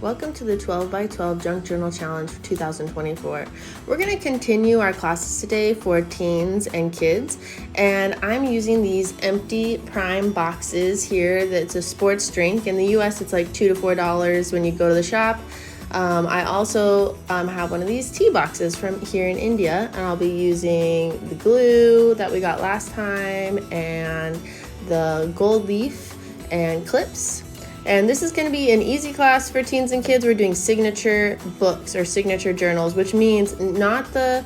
Welcome to the 12 by 12 Junk Journal Challenge for 2024. We're going to continue our classes today for teens and kids, and I'm using these empty Prime boxes here. That's a sports drink. In the US, it's like $2 to $4 when you go to the shop. I also have one of these tea boxes from here in India, and I'll be using the glue that we got last time and the gold leaf and clips. And this is going to be an easy class for teens and kids. We're doing signature books or signature journals, which means not the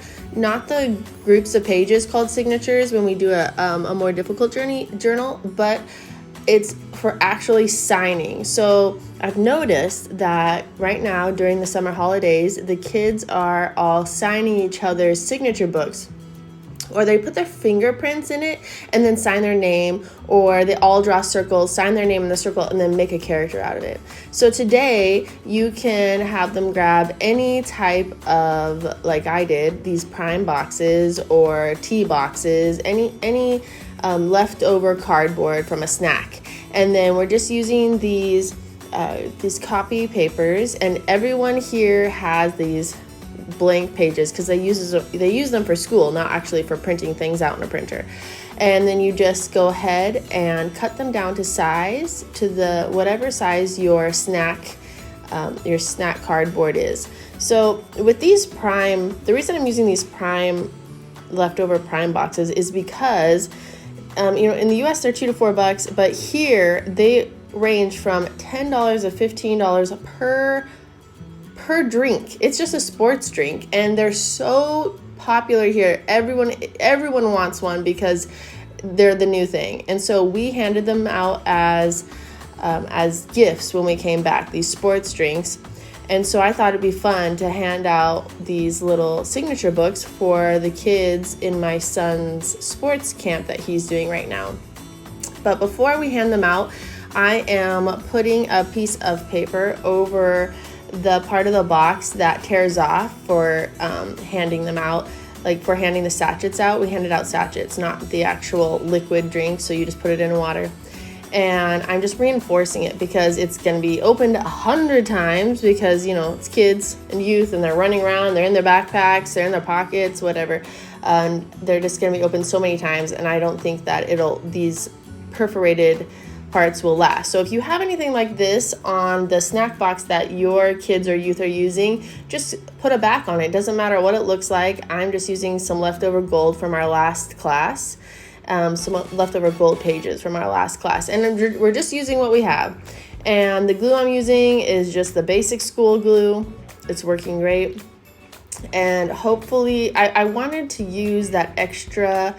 groups of pages called signatures when we do a more difficult journal, but it's for actually signing. So I've noticed that right now during the summer holidays, the kids are all signing each other's signature books. Or they put their fingerprints in it and then sign their name, or they all draw circles, sign their name in the circle, and then make a character out of it. So today, you can have them grab any type of, like I did, these Prime boxes or tea boxes, any leftover cardboard from a snack. And then we're just using these copy papers, and everyone here has these blank pages because they use them for school, not actually for printing things out in a printer. And then you just go ahead and cut them down to size, to the whatever size your snack cardboard is. So with these Prime, the reason I'm using these leftover Prime boxes is because in the US they're $2 to $4, but here they range from $10 to $15 per drink. It's just a sports drink, and they're so popular here. Everyone wants one because they're the new thing. And so we handed them out as gifts when we came back, these sports drinks. And so I thought it'd be fun to hand out these little signature books for the kids in my son's sports camp that he's doing right now. But before we hand them out, I am putting a piece of paper over the part of the box that tears off for handing them out. Like for handing the sachets out, we handed out sachets, not the actual liquid drink, so you just put it in water. And I'm just reinforcing it because it's going to be opened 100 times because, it's kids and youth, and they're running around, they're in their backpacks, they're in their pockets, whatever. They're just going to be opened so many times, and I don't think that these perforated parts will last. So if you have anything like this on the snack box that your kids or youth are using, just put a back on it. Doesn't matter what it looks like. I'm just using some leftover gold from our last class, some leftover gold pages from our last class, and we're just using what we have. And the glue I'm using is just the basic school glue. It's working great. And hopefully I wanted to use that extra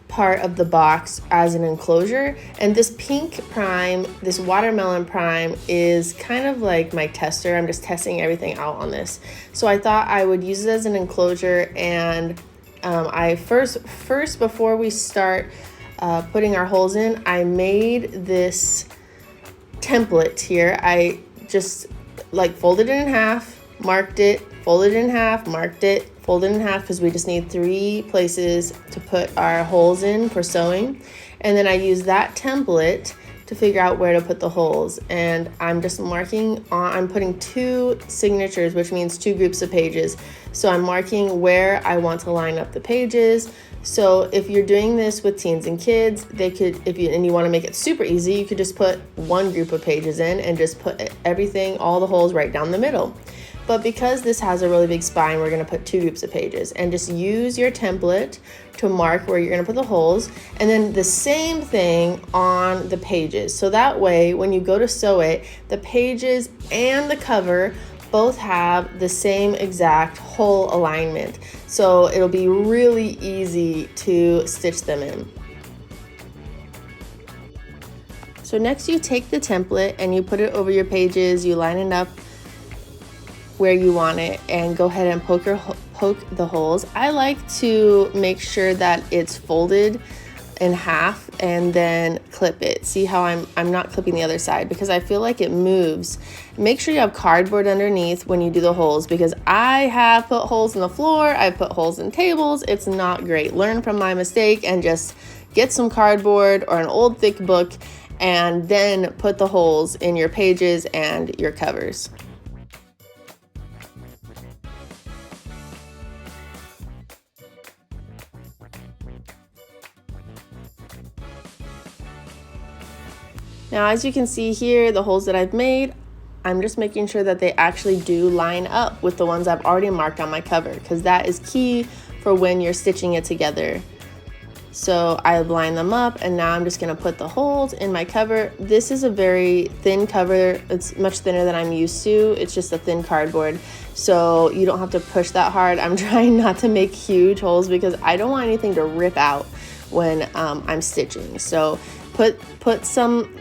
part of the box as an enclosure, and this pink Prime, this watermelon Prime, is kind of like my tester. I'm just testing everything out on this, so I thought I would use it as an enclosure. And I first before we start putting our holes in, I made this template here. I just folded it in half, marked it, folded it in half, marked it, folded in half, because we just need 3 places to put our holes in for sewing. And then I use that template to figure out where to put the holes. And I'm just I'm putting 2 signatures, which means 2 groups of pages. So I'm marking where I want to line up the pages. So if you're doing this with teens and kids, and you want to make it super easy, you could just put 1 group of pages in and just put all the holes right down the middle. But because this has a really big spine, we're going to put 2 groups of pages, and just use your template to mark where you're going to put the holes, and then the same thing on the pages. So that way, when you go to sew it, the pages and the cover both have the same exact hole alignment. So it'll be really easy to stitch them in. So next you take the template and you put it over your pages, you line it up where you want it, and go ahead and poke the holes. I like to make sure that it's folded in half and then clip it. See how I'm not clipping the other side because I feel like it moves. Make sure you have cardboard underneath when you do the holes, because I have put holes in the floor, I put holes in tables. It's not great. Learn from my mistake and just get some cardboard or an old thick book, and then put the holes in your pages and your covers. Now, as you can see here, the holes that I've made, I'm just making sure that they actually do line up with the ones I've already marked on my cover, because that is key for when you're stitching it together. So I've lined them up, and now I'm just gonna put the holes in my cover. This is a very thin cover. It's much thinner than I'm used to. It's just a thin cardboard, so you don't have to push that hard. I'm trying not to make huge holes because I don't want anything to rip out when I'm stitching. So put some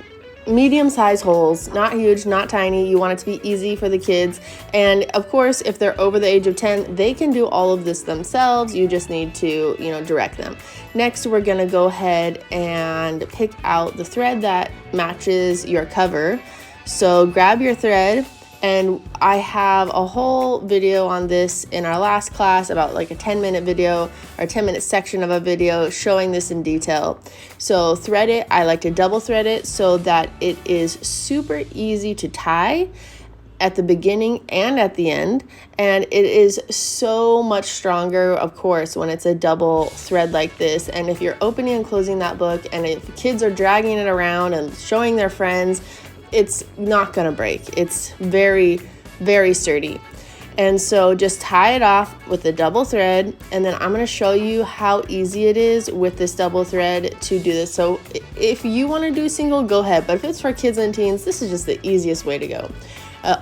medium-sized holes, not huge, not tiny. You want it to be easy for the kids. And of course, if they're over the age of 10, they can do all of this themselves. You just need to, direct them. Next, we're gonna go ahead and pick out the thread that matches your cover. So grab your thread, and I have a whole video on this in our last class, about like a 10-minute video or 10-minute section of a video showing this in detail. So thread it. I like to double thread it so that it is super easy to tie at the beginning and at the end. And it is so much stronger, of course, when it's a double thread like this. And if you're opening and closing that book, and if kids are dragging it around and showing their friends, it's not gonna break. It's very, very sturdy. And so just tie it off with a double thread, and then I'm gonna show you how easy it is with this double thread to do this. So if you wanna do single, go ahead. But if it's for kids and teens, this is just the easiest way to go.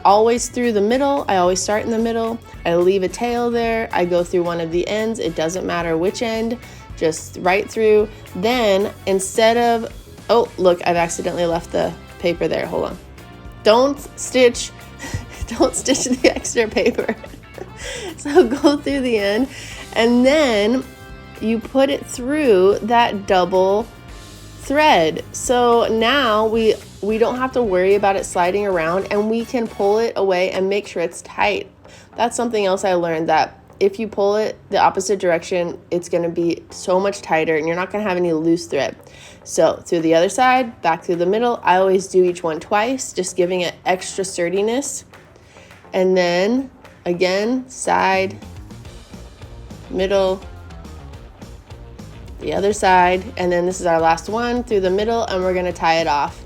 Always through the middle. I always start in the middle. I leave a tail there. I go through one of the ends. It doesn't matter which end, just right through. Then instead of, oh, look, I've accidentally left the paper there. Hold on. Don't stitch the extra paper. So go through the end, and then you put it through that double thread. So now we don't have to worry about it sliding around, and we can pull it away and make sure it's tight. That's something else I learned, that if you pull it the opposite direction, it's going to be so much tighter and you're not going to have any loose thread. So through the other side, back through the middle. I always do each one twice, just giving it extra sturdiness. And then again, side, middle, the other side, and then this is our last one through the middle, and we're going to tie it off.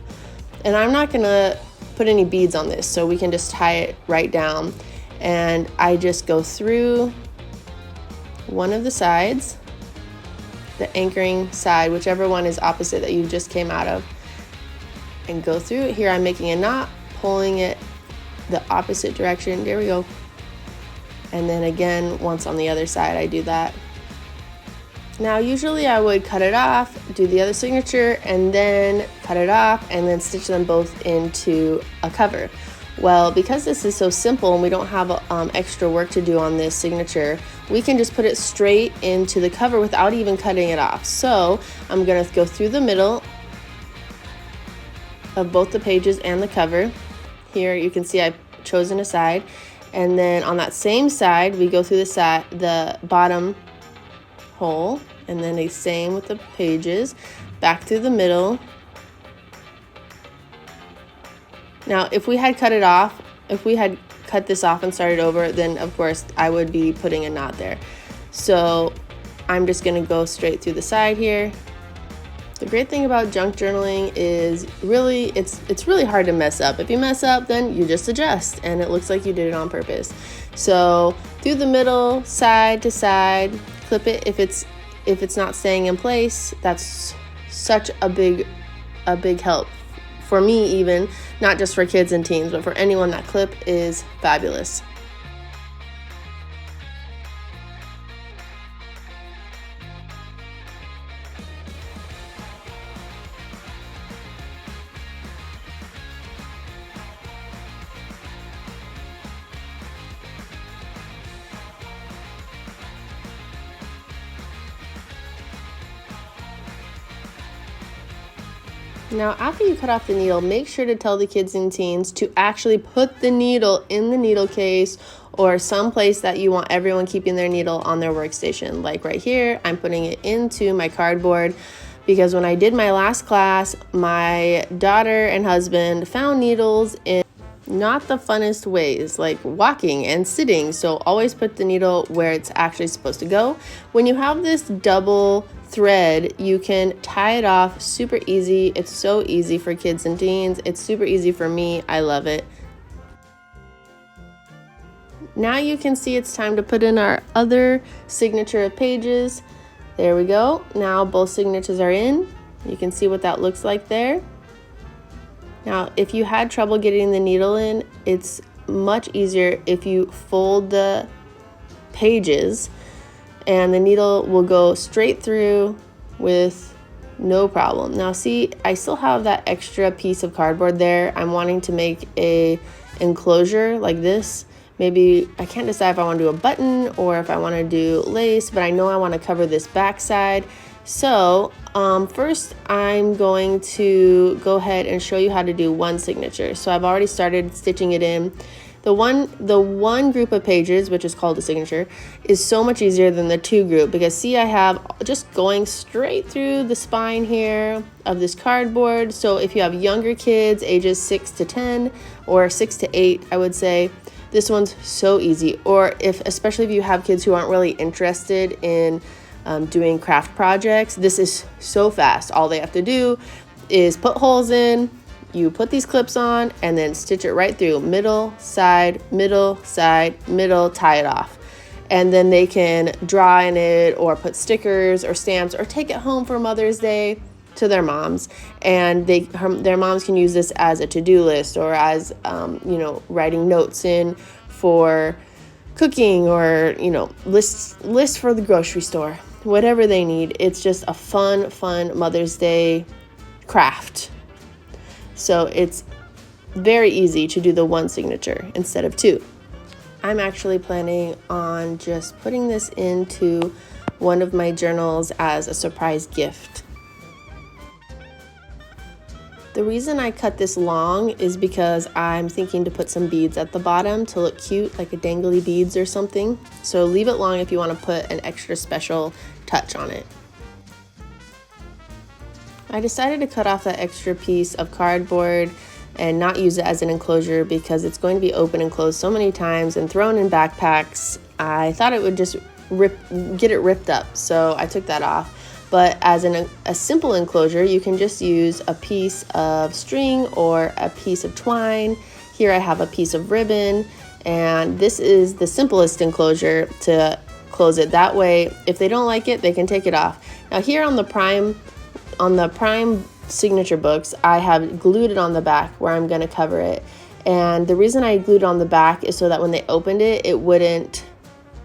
And I'm not going to put any beads on this, so we can just tie it right down. And I just go through one of the sides, the anchoring side, whichever one is opposite that you just came out of, and go through it. Here I'm making a knot, pulling it the opposite direction. There we go. And then again, once on the other side, I do that. Now, usually I would cut it off, do the other signature, and then cut it off, and then stitch them both into a cover. Well, because this is so simple and we don't have extra work to do on this signature, we can just put it straight into the cover without even cutting it off. So I'm going to go through the middle of both the pages and the cover. Here you can see I've chosen a side, and then on that same side we go through the bottom hole, and then the same with the pages, back through the middle. Now, if we had cut this off and started over, then of course I would be putting a knot there. So I'm just going to go straight through the side here. The great thing about junk journaling is it's really hard to mess up. If you mess up, then you just adjust, and it looks like you did it on purpose. So through the middle, side to side, clip it if it's not staying in place. That's such a big help. For me, even, not just for kids and teens, but for anyone, that clip is fabulous. Now, after you cut off the needle, make sure to tell the kids and teens to actually put the needle in the needle case or someplace that you want everyone keeping their needle on their workstation. Like right here, I'm putting it into my cardboard, because when I did my last class, my daughter and husband found needles in not the funnest ways, like walking and sitting. So always put the needle where it's actually supposed to go. When you have this double thread, you can tie it off super easy. It's so easy for kids and teens. It's super easy for me. I love it. Now you can see it's time to put in our other signature of pages. There we go. Now both signatures are in. You can see what that looks like there. Now, if you had trouble getting the needle in, it's much easier if you fold the pages and the needle will go straight through with no problem. Now see, I still have that extra piece of cardboard there. I'm wanting to make a enclosure like this. Maybe I can't decide if I want to do a button or if I want to do lace, but I know I want to cover this back side. So first I'm going to go ahead and show you how to do one signature. So I've already started stitching it in. The one group of pages, which is called a signature, is so much easier than the two group, because see, I have just going straight through the spine here of this cardboard. So if you have younger kids, ages 6 to 10 or 6 to 8, I would say, this one's so easy. Or especially if you have kids who aren't really interested in doing craft projects, this is so fast. All they have to do is put holes in, you put these clips on, and then stitch it right through, middle, side, middle, side, middle, tie it off. And then they can draw in it or put stickers or stamps or take it home for Mother's Day to their moms. And their moms can use this as a to-do list or as, writing notes in for cooking or, lists for the grocery store, whatever they need. It's just a fun Mother's Day craft. So it's very easy to do the one signature instead of two. I'm actually planning on just putting this into one of my journals as a surprise gift. The reason I cut this long is because I'm thinking to put some beads at the bottom to look cute, like a dangly beads or something. So leave it long if you want to put an extra special touch on it. I decided to cut off that extra piece of cardboard and not use it as an enclosure because it's going to be open and closed so many times and thrown in backpacks. I thought it would just get it ripped up, so I took that off. But as a simple enclosure, you can just use a piece of string or a piece of twine. Here I have a piece of ribbon, and this is the simplest enclosure to close it. That way, if they don't like it, they can take it off. Now here on the Prime signature books, I have glued it on the back where I'm going to cover it. And the reason I glued it on the back is so that when they opened it, it wouldn't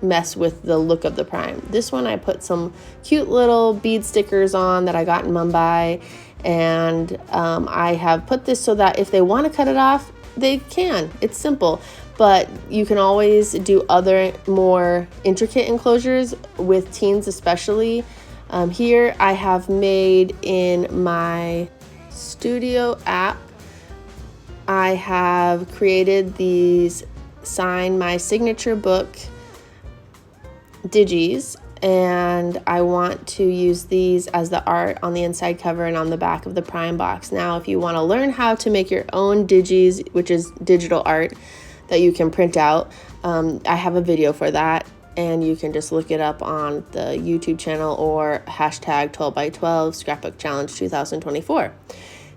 mess with the look of the Prime. This one I put some cute little bead stickers on that I got in Mumbai, and I have put this so that if they want to cut it off, they can. It's simple, but you can always do other more intricate enclosures with teens especially. Here I have made in my Studio app, I have created these Sign My Signature Book digis, and I want to use these as the art on the inside cover and on the back of the Prime box. Now, if you want to learn how to make your own digis, which is digital art that you can print out, I have a video for that, and you can just look it up on the YouTube channel or hashtag 12x12 Scrapbook Challenge 2024.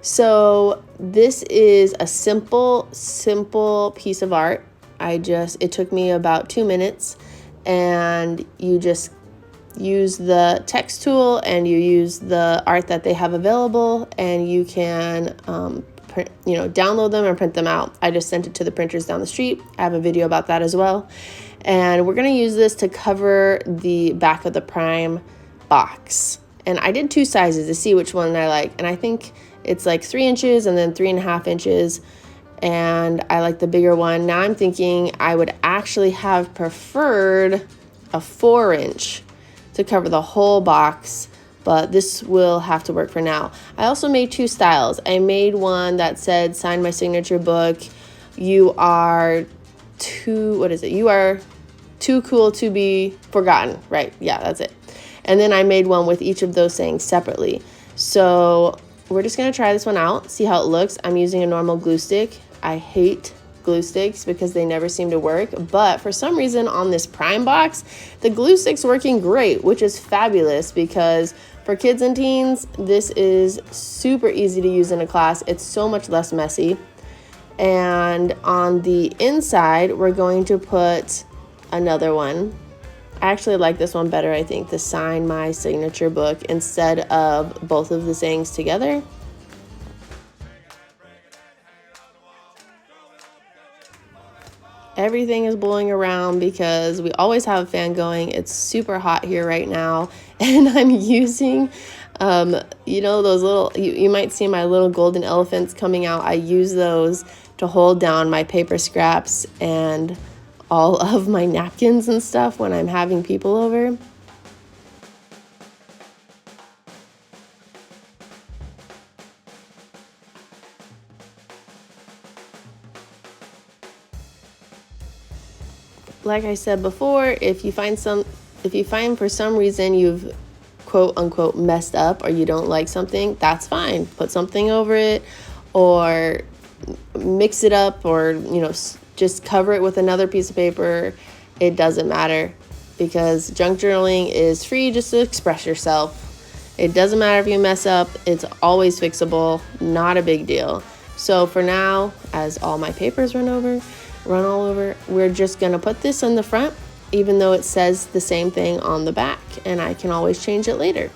So this is a simple piece of art. It took me about 2 minutes, and you just use the text tool and you use the art that they have available, and you can download them and print them out. I just sent it to the printers down the street. I have a video about that as well. And we're going to use this to cover the back of the Prime box. And I did 2 sizes to see which one I like. And I think it's like 3 inches and then 3.5 inches. And I like the bigger one. Now I'm thinking I would actually have preferred a 4-inch to cover the whole box, but this will have to work for now. I also made 2 styles. I made one that said, Sign My Signature Book, you are you are too cool to be forgotten, right? Yeah, that's it. And then I made one with each of those saying separately. So we're just gonna try this one out, see how it looks. I'm using a normal glue stick. I hate glue sticks because they never seem to work, but for some reason on this Prime box, the glue stick's working great, which is fabulous because for kids and teens, this is super easy to use in a class. It's so much less messy. And on the inside, we're going to put another one. I actually like this one better, I think, the Sign My Signature book instead of both of the sayings together. Everything is blowing around because we always have a fan going. It's super hot here right now. And I'm using, those little, you might see my little golden elephants coming out. I use those to hold down my paper scraps and all of my napkins and stuff when I'm having people over. Like I said before, if you find for some reason you've quote unquote messed up or you don't like something, that's fine. Put something over it or mix it up or, just cover it with another piece of paper. It doesn't matter because junk journaling is free just to express yourself. It doesn't matter if you mess up. It's always fixable. Not a big deal. So for now, as all my papers run all over, we're just going to put this in the front, even though it says the same thing on the back, and I can always change it later.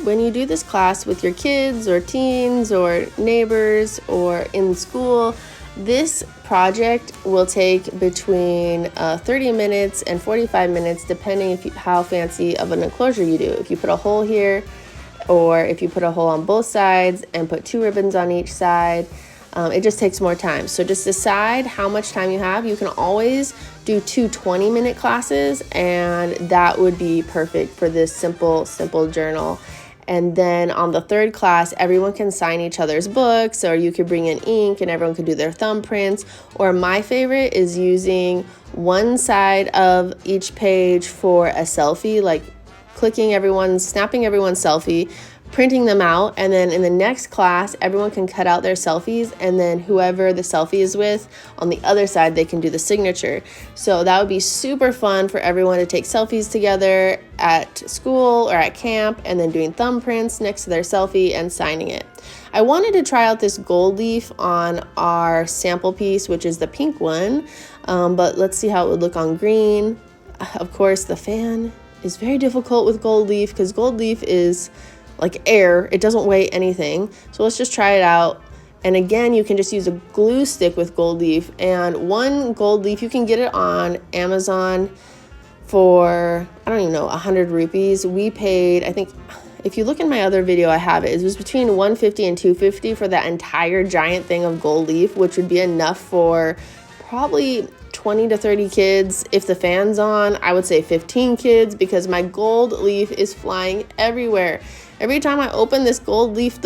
When you do this class with your kids or teens or neighbors or in school, this project will take between 30 minutes and 45 minutes, depending how fancy of an enclosure you do. If you put a hole here, or if you put a hole on both sides and put 2 ribbons on each side, it just takes more time. So just decide how much time you have. You can always do 2 20-minute classes, and that would be perfect for this simple journal. And then on the third class, everyone can sign each other's books, or you could bring in ink and everyone could do their thumbprints. Or my favorite is using one side of each page for a selfie, like snapping everyone's selfie, printing them out, and then in the next class, everyone can cut out their selfies, and then whoever the selfie is with, on the other side, they can do the signature. So that would be super fun for everyone to take selfies together at school or at camp, and then doing thumbprints next to their selfie and signing it. I wanted to try out this gold leaf on our sample piece, which is the pink one, but let's see how it would look on green. Of course, the fan is very difficult with gold leaf because gold leaf is like air. It doesn't weigh anything. So let's just try it out. And again, you can just use a glue stick with gold leaf. And one gold leaf, you can get it on Amazon for, I don't even know, 100 rupees. We paid, I think, if you look in my other video, I have it. It was between 150 and 250 for that entire giant thing of gold leaf, which would be enough for probably 20 to 30 kids. If the fan's on, I would say 15 kids because my gold leaf is flying everywhere. Every time I open this gold leaf,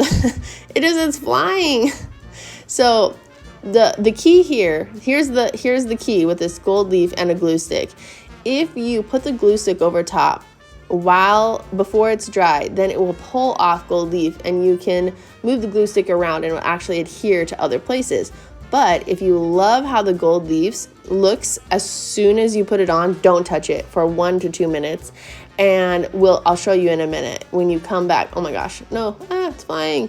it's flying. So the key here's the key with this gold leaf and a glue stick. If you put the glue stick over top before it's dry, then it will pull off gold leaf and you can move the glue stick around and it will actually adhere to other places. But if you love how the gold leaves looks as soon as you put it on, don't touch it for 1 to 2 minutes. And I'll show you in a minute when you come back. Oh my gosh, no, it's flying.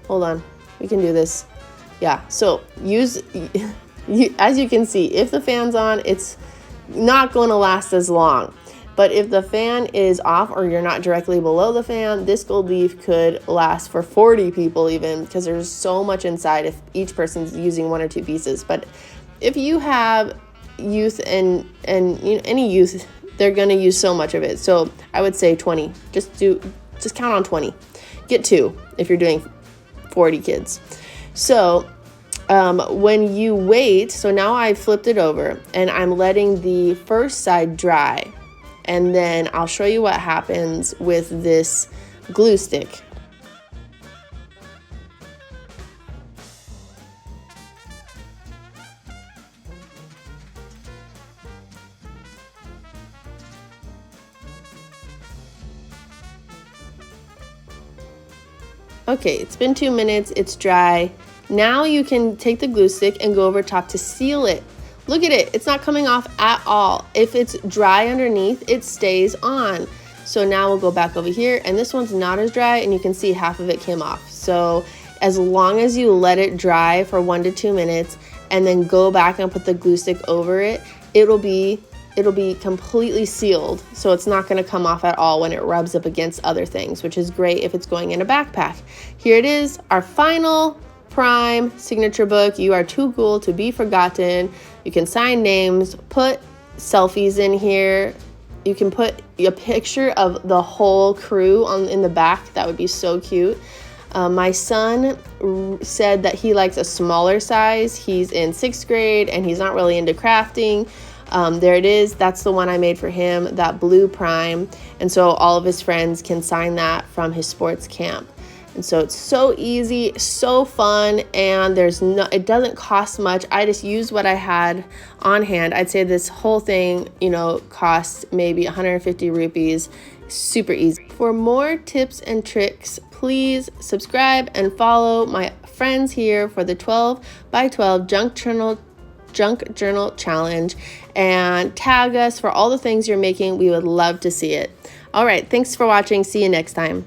Hold on, we can do this. Yeah, so as you can see, if the fan's on, it's not going to last as long. But if the fan is off or you're not directly below the fan, this gold leaf could last for 40 people even, because there's so much inside if each person's using 1 or 2 pieces. But if you have youth and any youth, they're going to use so much of it. So I would say 20. Just count on 20. Get 2 if you're doing 40 kids. So when you wait, so now I flipped it over and I'm letting the first side dry. And then I'll show you what happens with this glue stick. Okay, it's been 2 minutes, it's dry. Now you can take the glue stick and go over top to seal it. Look at it, it's not coming off at all. If it's dry underneath, it stays on. So now we'll go back over here, and this one's not as dry, and you can see half of it came off. So as long as you let it dry for 1 to 2 minutes and then go back and put the glue stick over it, it'll be completely sealed, so it's not going to come off at all when it rubs up against other things, which is great if it's going in a backpack. Here it is, our final prime signature book. You are too cool to be forgotten. You can sign names, put selfies in here. You can put a picture of the whole crew in the back. That would be so cute. My son said that he likes a smaller size. He's in 6th grade and he's not really into crafting. There it is. That's the one I made for him, that blue prime. And so all of his friends can sign that from his sports camp. And so it's so easy, so fun, and it doesn't cost much. I just used what I had on hand. I'd say this whole thing, costs maybe 150 rupees. Super easy. For more tips and tricks, please subscribe and follow my friends here for the 12 by 12 junk journal challenge, and tag us for all the things you're making. We would love to see it. All right, thanks for watching. See you next time.